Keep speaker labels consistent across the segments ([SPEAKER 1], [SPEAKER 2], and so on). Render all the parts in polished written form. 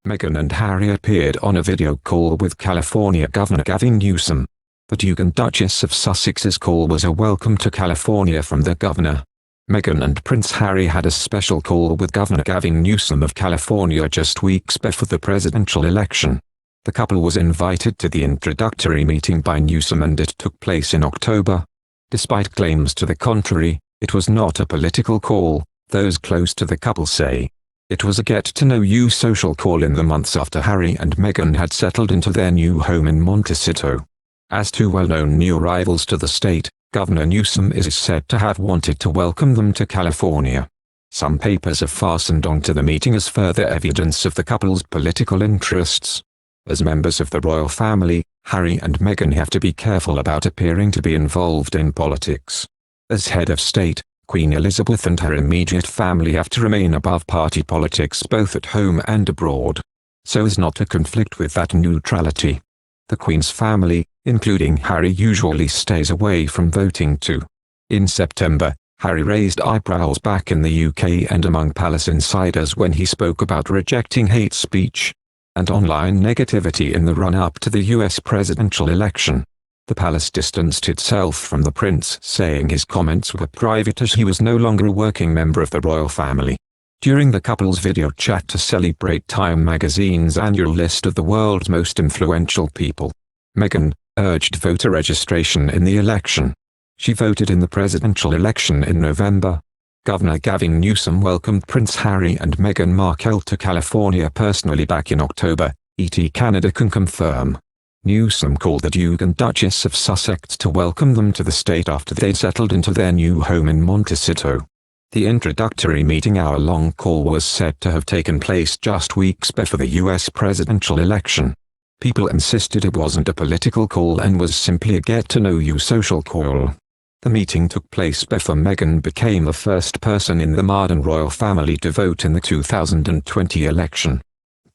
[SPEAKER 1] Meghan and Harry appeared on a video call with California Governor Gavin Newsom. The Duke and Duchess of Sussex's call was a welcome to California from the governor. Meghan and Prince Harry had a special call with Governor Gavin Newsom of California just weeks before the presidential election. The couple was invited to the introductory meeting by Newsom and it took place in October. Despite claims to the contrary, it was not a political call, those close to the couple say. It was a get-to-know-you social call in the months after Harry and Meghan had settled into their new home in Montecito. As two well-known new arrivals to the state, Governor Newsom is said to have wanted to welcome them to California. Some papers have fastened onto the meeting as further evidence of the couple's political interests. As members of the royal family, Harry and Meghan have to be careful about appearing to be involved in politics. As head of state, Queen Elizabeth and her immediate family have to remain above party politics both at home and abroad, so as not to conflict with that neutrality. The Queen's family, including Harry, usually stays away from voting too. In September, Harry raised eyebrows back in the UK and among palace insiders when he spoke about rejecting hate speech and online negativity in the run-up to the US presidential election. The palace distanced itself from the prince, saying his comments were private as he was no longer a working member of the royal family. During the couple's video chat to celebrate Time magazine's annual list of the world's most influential people, Meghan urged voter registration in the election. She voted in the presidential election in November. Governor Gavin Newsom welcomed Prince Harry and Meghan Markle to California personally back in October, ET Canada can confirm. Newsom called the Duke and Duchess of Sussex to welcome them to the state after they settled into their new home in Montecito. The introductory meeting-hour-long call was said to have taken place just weeks before the US presidential election. People insisted it wasn't a political call and was simply a get-to-know-you social call. The meeting took place before Meghan became the first person in the modern royal family to vote in the 2020 election.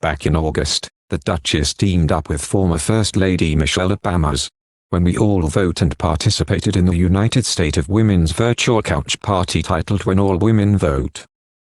[SPEAKER 1] Back in August, the Duchess teamed up with former First Lady Michelle Obama's When We All Vote and participated in the United States of Women's virtual couch party titled When All Women Vote,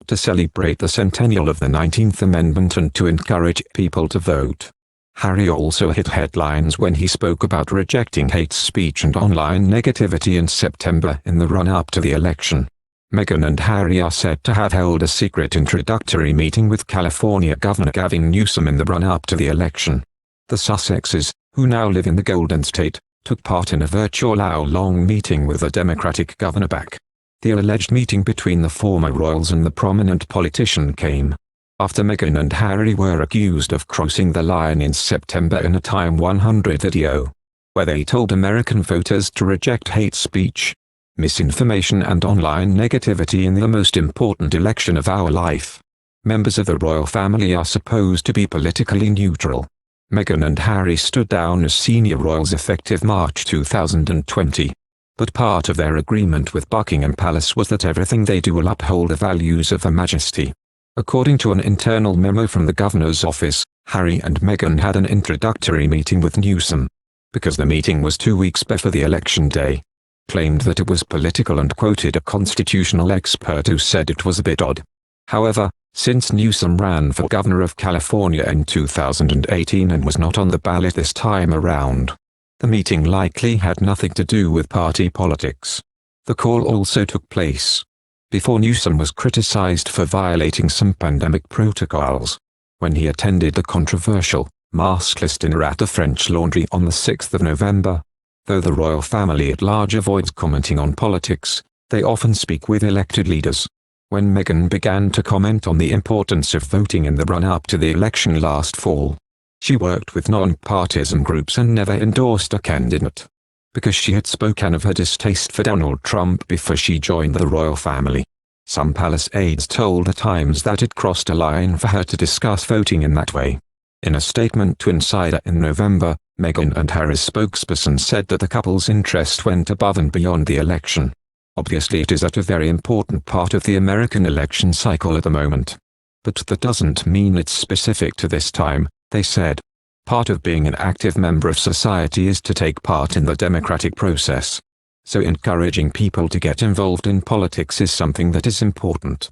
[SPEAKER 1] to celebrate the centennial of the 19th Amendment and to encourage people to vote. Harry also hit headlines when he spoke about rejecting hate speech and online negativity in September in the run-up to the election. Meghan and Harry are said to have held a secret introductory meeting with California Governor Gavin Newsom in the run-up to the election. The Sussexes, who now live in the Golden State, took part in a virtual hour-long meeting with the Democratic governor back. The alleged meeting between the former royals and the prominent politician came after Meghan and Harry were accused of crossing the line in September in a Time 100 video, where they told American voters to reject hate speech, misinformation and online negativity in the most important election of our life. Members of the royal family are supposed to be politically neutral. Meghan and Harry stood down as senior royals effective March 2020. But part of their agreement with Buckingham Palace was that everything they do will uphold the values of Her Majesty. According to an internal memo from the governor's office, Harry and Meghan had an introductory meeting with Newsom. Because the meeting was 2 weeks before the election day, claimed that it was political and quoted a constitutional expert who said it was a bit odd. However, since Newsom ran for governor of California in 2018 and was not on the ballot this time around, the meeting likely had nothing to do with party politics. The call also took place before Newsom was criticized for violating some pandemic protocols when he attended the controversial, maskless dinner at the French Laundry on the 6th of November. Though the royal family at large avoids commenting on politics, they often speak with elected leaders. When Meghan began to comment on the importance of voting in the run-up to the election last fall, she worked with non-partisan groups and never endorsed a candidate, because she had spoken of her distaste for Donald Trump before she joined the royal family. Some palace aides told The Times that it crossed a line for her to discuss voting in that way. In a statement to Insider in November, Meghan and Harry's spokesperson said that the couple's interest went above and beyond the election. Obviously it is at a very important part of the American election cycle at the moment. But that doesn't mean it's specific to this time, they said. Part of being an active member of society is to take part in the democratic process. So encouraging people to get involved in politics is something that is important.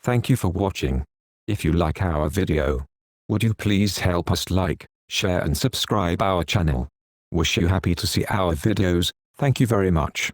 [SPEAKER 1] Thank you for watching. If you like our video, Would you please help us like, share and subscribe our channel? Wish you happy to see our videos. Thank you very much.